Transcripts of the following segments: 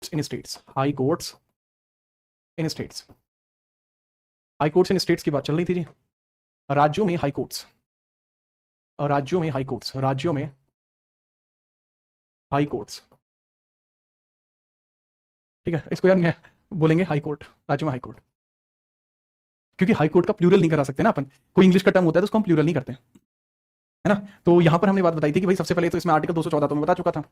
Courts in states, high courts in states, high courts in states की बात चल रही थी जी। राज्यों में हाई कोर्ट्स, राज्यों में हाई कोर्ट्स, राज्यों में हाई कोर्ट्स, ठीक है। इसको यार बोलेंगे हाई कोर्ट, राज्यों में हाई कोर्ट, क्योंकि हाई कोर्ट का प्लूरल नहीं करा सकते ना अपन, कोई इंग्लिश का टर्म होता है तो उसको हम प्लूरल नहीं करते, है ना। तो यहां पर हमने बात बताई थी कि भाई सबसे पहले तो इसमें आर्टिकल 214 तो मैं बता चुका था,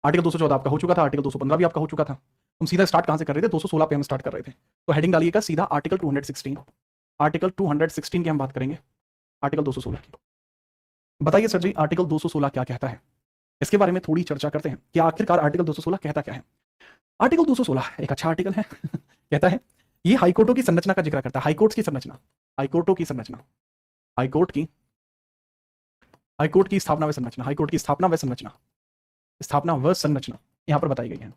आर्टिकल 214 आपका हो चुका था, आर्टिकल 215 भी आपका हो चुका था। हम सीधा स्टार्ट कहां से कर रहे थे, 216 पे हम स्टार्ट कर रहे थे। तो हेडिंग डालिएगा सीधा आर्टिकल 216, आर्टिकल 216 की हम बात करेंगे, आर्टिकल 216 की। बताइए सर जी आर्टिकल 216 क्या कहता है, इसके बारे में थोड़ी चर्चा करते हैं कि आखिरकार आर्टिकल 216 कहता क्या है। आर्टिकल 216 एक अच्छा आर्टिकल है कहता है ये हाईकोर्टों की संरचना का जिक्र करता है, हाईकोर्ट्स की संरचना, हाईकोर्टों की संरचना, हाईकोर्ट की स्थापना व संरचना, हाईकोर्ट की स्थापना व संरचना, स्थापना व संरचना यहां पर बताई गई है,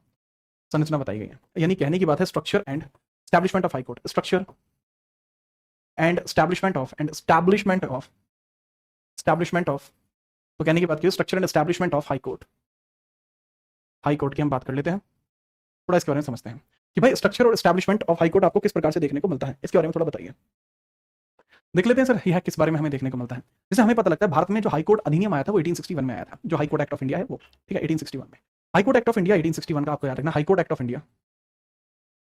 संरचना बताई गई है। यानी कहने की बात है structure and establishment of high court, structure and establishment of, तो कहने की बात की structure and establishment of high court, high court की हम बात कर लेते हैं, थोड़ा इसके बारे में समझते हैं कि भाई स्ट्रक्चर और एस्टैब्लिशमेंट ऑफ हाईकोर्ट आपको किस प्रकार से देखने को मिलता है, इसके बारे में थोड़ा बताइए। देख लेते हैं सर यह किस बारे में हमें देखने को मिलता है। जैसे हमें पता लगता है भारत में जो हाईकोर्ट अधिनियम आया था वो 1861 में आया था, जो हाईकोर्ट एक्ट ऑफ इंडिया है वो, ठीक है 1861 में। हाईकोर्ट एक्ट ऑफ इंडिया 1861 का आपको याद रखना, high court act of India,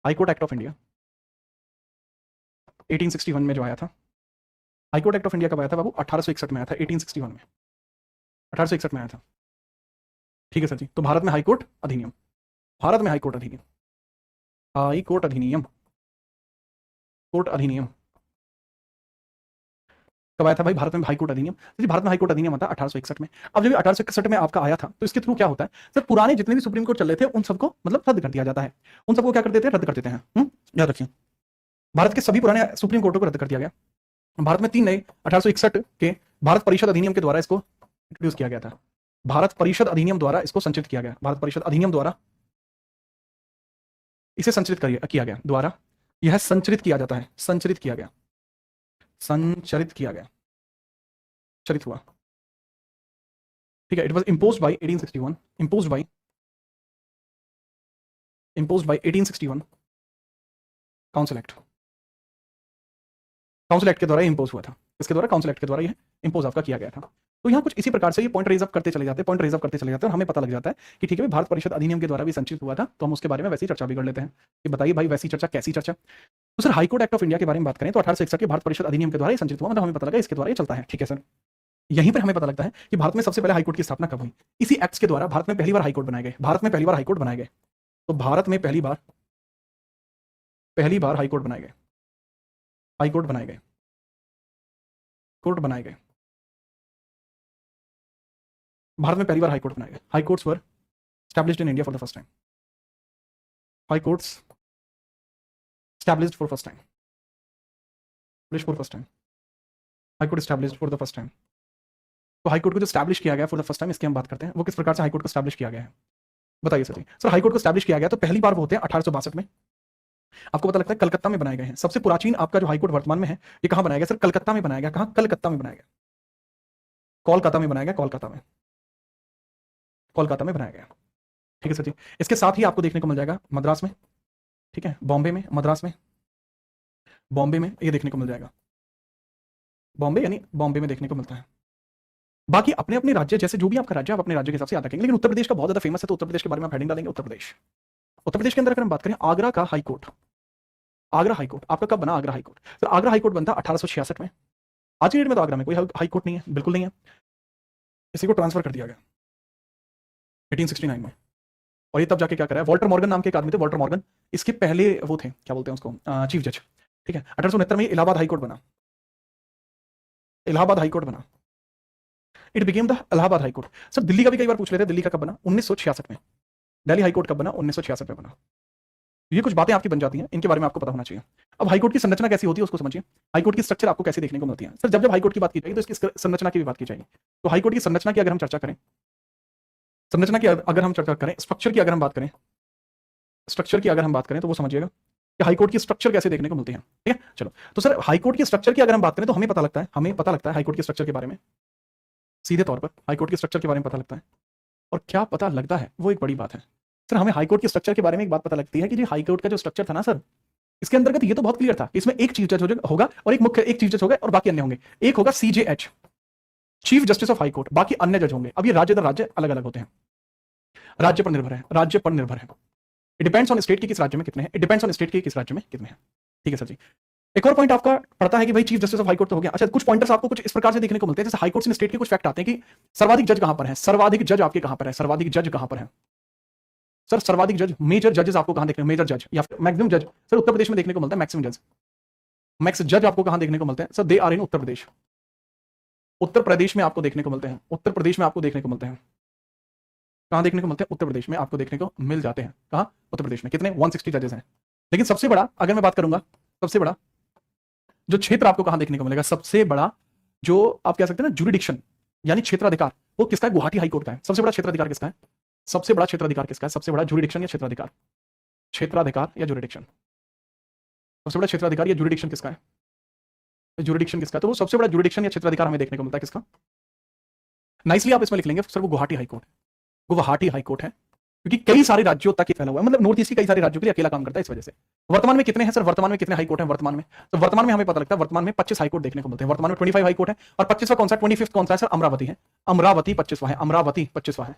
high court act of India 1861 में जो आया था, हाईकोर्ट एक्ट ऑफ इंडिया कब आया था बाबू, 1861 में आया था, 1861 में, 1861 में आया था, ठीक है सर जी। तो भारत में हाईकोर्ट अधिनियम, भारत में हाईकोर्ट अधिनियम, हाईकोर्ट अधिनियम, कोर्ट अधिनियम कब आया था भाई भारत में हाईकोर्ट अधिनियम, भारत में हाईकोर्ट अधिनियम आता है 1861 में। अब जब 1861 में आपका आया था तो इसके थ्रू क्या होता है सर, पुराने जितने भी सुप्रीम कोर्ट चल रहे थे उन सबको मतलब रद्द कर दिया जाता है, उन सबको क्या कर देते हैं, रद्द कर देते हैं। याद रखिए भारत के सभी पुराने सुप्रीम कोर्टों को रद्द कर दिया गया। भारत में 3 नए 1861 के भारत परिषद अधिनियम के द्वारा इसको इंट्रोड्यूस किया गया था, भारत परिषद अधिनियम द्वारा इसको संचित किया गया, भारत परिषद अधिनियम द्वारा इसे संचरित किया गया, द्वारा यह संचरित किया जाता है, संचरित किया गया, संचरित किया गया, चरित हुआ, ठीक है। It was imposed by 1861, imposed by 1861 council act, council act के द्वारा इम्पोज हुआ था, इसके द्वारा काउंसिल एक्ट के द्वारा यह इम्पोज आपका किया गया था। तो यहाँ कुछ इसी प्रकार से ये पॉइंट रेज अप करते चले जाते हैं, पॉइंट रेज अप करते चले जाते हैं और हमें पता लग जाता है कि ठीक है भाई भारत परिषद अधिनियम के द्वारा भी संचित हुआ था, तो हम उसके बारे में वैसी चर्चा भी कर लेते हैं कि बताइए भाई वैसी चर्चा कैसी चर्चा। तो sir high court act of India के बारे में बात करें तो 1861 के भारत परिषद अधिनियम के द्वारा ये संचित हुआ, मतलब हमें पता लगा इसके द्वारा ये चलता है, ठीक है सर। यहीं पर हमें पता लगता है कि भारत में सबसे पहले हाईकोर्ट की स्थापना कब हुई, इसी एक्ट्स के द्वारा भारत में पहली बार हाईकोर्ट बनाए गए, भारत में पहली बार हाईकोर्ट बनाए गए, तो भारत में पहली बार हाईकोर्ट बनाए गए, हाईकोर्ट बनाए गए, कोर्ट बनाए गए, भारत में पहली बार हाईकोर्ट बनाए गए, high courts were established in India for the first time, high courts established for first time, high court established for the first time। तो हाई कोर्ट को जो स्टैब्लिश किया गया फॉर द फर्स्ट टाइम, इसकी हम बात करते हैं वो किस प्रकार से हाई कोर्ट को स्टैब्लिश किया गया है, बताइए सर जी। सर हाई कोर्ट को स्टैब्लिश किया गया तो पहली बार वो होते हैं 1862 में, आपको पता लगता है कलकत्ता में बनाए गए हैं। सबसे प्राचीन आपका जो हाई कोर्ट वर्तमान में है ये कहां बनाया गया सर, कलकत्ता में बनाया गया, कहां, कलकत्ता में बनाया गया, कोलकाता में बनाया गया, कोलकाता में, कोलकाता में बनाया गया, ठीक है सर जी। इसके साथ ही आपको देखने को मिल जाएगा मद्रास में, ठीक है, बॉम्बे में, मद्रास में, बॉम्बे में ये देखने को मिल जाएगा, बॉम्बे यानी बॉम्बे में देखने को मिलता है। बाकी अपने अपने राज्य जैसे जो भी आपका राज्य आप अपने राज्य के हिसाब से याद रखेंगे, लेकिन उत्तर प्रदेश का बहुत ज्यादा फेमस है तो उत्तर प्रदेश के बारे में आप हेडिंग डालेंगे उत्तर प्रदेश। उत्तर प्रदेश के अंदर अगर हम बात करें आगरा का हाईकोर्ट, आगरा हाईकोर्ट आपका कब बना, Agra high court sir, Agra high court बनता 1866 में। आज की डेट में तो आगरा में कोई हाईकोर्ट नहीं है, बिल्कुल नहीं है, इसी को ट्रांसफर कर दिया गया 1869 में। और ये तब जाके क्या करा है, वॉल्टर मॉर्गन नाम के एक आदमी थे, वॉल्टर मॉर्गन, इसके पहले वो थे क्या बोलते हैं उसको, चीफ जज, ठीक है। 1869 में इलाहाबाद हाईकोर्ट बना, इलाहाबाद हाईकोर्ट बना, it became the Allahabad high court. Sir Delhi का भी कई बार पूछ लेते हैं, दिल्ली का कब बना, 1966 में, दिल्ली हाईकोर्ट कब बना, 1966 में बना। ये कुछ बातें आपकी बन जाती हैं, इनके बारे में आपको पता होना चाहिए। अब हाईकोर्ट की संरचना कैसी होती है उसको समझिए, हाईकोर्ट की स्ट्रक्चर आपको कैसे देखने को मिलती है। सर जब हाईकोर्ट की बात की जाएगी तो इसकी संरचना की भी बात की जाएगी। तो हाईकोर्ट की संरचना की अगर हम चर्चा करें, संरचना की अगर हम चर्चा करें, स्ट्रक्चर की अगर हम बात करें, स्ट्रक्चर की अगर हम बात करें तो वो समझिएगा कि हाईकोर्ट की स्ट्रक्चर कैसे देखने को मिलती है, ठीक है। चलो तो सर हाईकोर्ट की स्ट्रक्चर की अगर हम बात करें तो हमें पता लगता है हाईकोर्ट की स्ट्रक्चर के बारे में, सीधे तौर पर हाईकोर्ट की स्ट्रक्चर के बारे में पता लगता है। और क्या पता लगता है वो एक बड़ी बात है, सर हमें हाईकोर्ट के स्ट्रक्चर के बारे में एक बात पता लगती है कि जो हाईकोर्ट का जो स्ट्रक्चर था ना सर, इसके अंतर्गत ये तो बहुत क्लियर था, इसमें एक चीफ जज होगा और एक चीफ जज होगा और बाकी अन्य होंगे। एक होगा CJH, chief justice of high court, बाकी अन्य जज होंगे। अब ये राज्य दर राज्य अलग अलग होते हैं, राज्य पर निर्भर है, राज्य पर निर्भर है। इट डिपेंड्स ऑन स्टेट की किस राज्य में कितने हैं, इट डिपेंड्स ऑन स्टेट की किस राज्य में कितने हैं। ठीक है सर जी। एक और पॉइंट आपका पड़ता है कि भाई chief justice of high court तो हो गया। अच्छा, कुछ पॉइंटर्स आपको कुछ इस प्रकार से देखने को मिलते हैं, जैसे हाई कोर्ट इन स्टेट के कुछ फैक्ट आते हैं कि सर्वाधिक जज कहां पर है, सर्वाधिक जज आपके कहां पर है, सर्वाधिक जज कहां पर है सर, सर्वाधिक जज, मेजर जजेस आपको कहां देखने, मेजर जज या फिर मैक्सिमम जज सर उत्तर प्रदेश में देखने को मिलता है। मैक्सिमम जज, मैक्स जज आपको कहां देखने को मिलते हैं sir, they are in Uttar Pradesh. Uttar Pradesh में आपको देखने को मिलते हैं, उत्तर प्रदेश में आपको देखने को मिलते हैं। कहां देखने को मिलते हैं, उत्तर प्रदेश में आपको देखने को मिल जाते हैं। कहां, उत्तर प्रदेश में। कितने, 160 जजेस हैं। लेकिन सबसे बड़ा अगर मैं बात करूंगा, सबसे बड़ा जो क्षेत्र आपको कहां देखने को मिलेगा, सबसे बड़ा जो आप कह सकते हैं ना जुरिडिक्शन यानी क्षेत्राधिकार, वो किसका है, गुवाहाटी हाईकोर्ट का है। सबसे बड़ा क्षेत्राधिकार किसका है, सबसे बड़ा क्षेत्राधिकार किसका है, सबसे बड़ा जुरिडिक्शन या क्षेत्राधिकार, क्षेत्राधिकार या जुरिडिक्शन, सबसे बड़ा क्षेत्राधिकार या जुरिडिक्शन किसका है, जुरिडिक्शन किसका है, तो वो सबसे बड़ा जुरिडिक्शन या क्षेत्राधिकार हमें देखने को मिलता है किसका। नाइसली आप इसमें लिख लेंगे सर वो गुवाहाटी हाईकोर्ट, गुवाहाटी हाईकोर्ट है, क्योंकि कई सारे राज्यों तक ये फैला हुआ है, मतलब नॉर्थ ईस्ट के कई सारे राज्यों के लिए अकेला काम करता है इस वजह से। वर्तमान में कितने हैं सर, वर्तमान में कितने हाईकोर्ट हैं वर्तमान में, तो वर्तमान में हमें पता लगता है वर्तमान में 25 हाईकोर्ट देखने को मिलते हैं। वर्तमान में 25 हाईकोर्ट है और 25वां कौन सा, 25th कौन सा है सर, अमरावती है। अमरावती 25वां है, अमरावती 25वां है,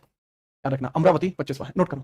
याद रखना अमरावती 25वां है, नोट करो।